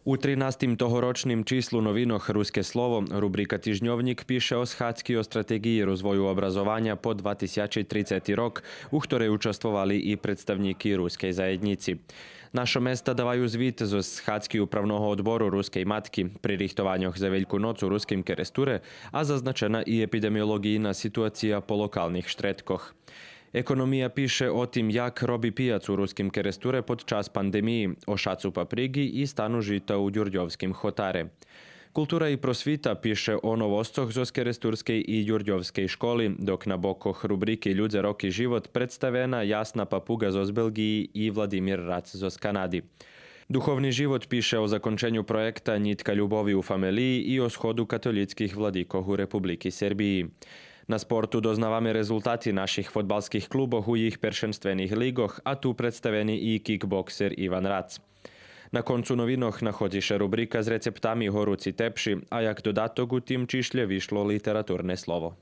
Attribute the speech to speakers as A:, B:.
A: U 13. tohoročným číslu novinoch Ruské slovo rubrika Týždňovník píše o schádzky o strategii rozvoju obrazovania po 2030 rok, u ktorej účastvovali i predstavníky ruskej zajednici. Naše mesta dávajú zvít zo schádzky upravného odboru ruskej matky pri richtovaniach za Veľkú noc u ruským keresture a zaznačená i epidemiologijna situácia po lokálnych štretkoch. Ekonomija piše o tim jak robi pijac u ruskim keresture pod čas pandemiji, o šacu paprigi i stanu žita u Đurđovskim hotare. Kultura i prosvita piše o novostoch zo keresturskej i Đurđovskej školi, dok na bokoh rubrike Ljudze, rok i život predstavena Jasna Papuga zo Belgiji i Vladimir Rac zo Kanadi. Duhovni život piše o zakončenju projekta Nitka ljubovi u familiji i o shodu katolickih vladikov u Republiki Serbiji. Na sportu doznávame rezultati našich fotbalských klubov u ich prvenstvených ligoch, a tu predstavený i kickboxer Ivan Rac. Na koncu novinoch nachodíše rubrika s receptami horúci tepši, a jak dodatok u tým čišľe vyšlo literatúrne slovo.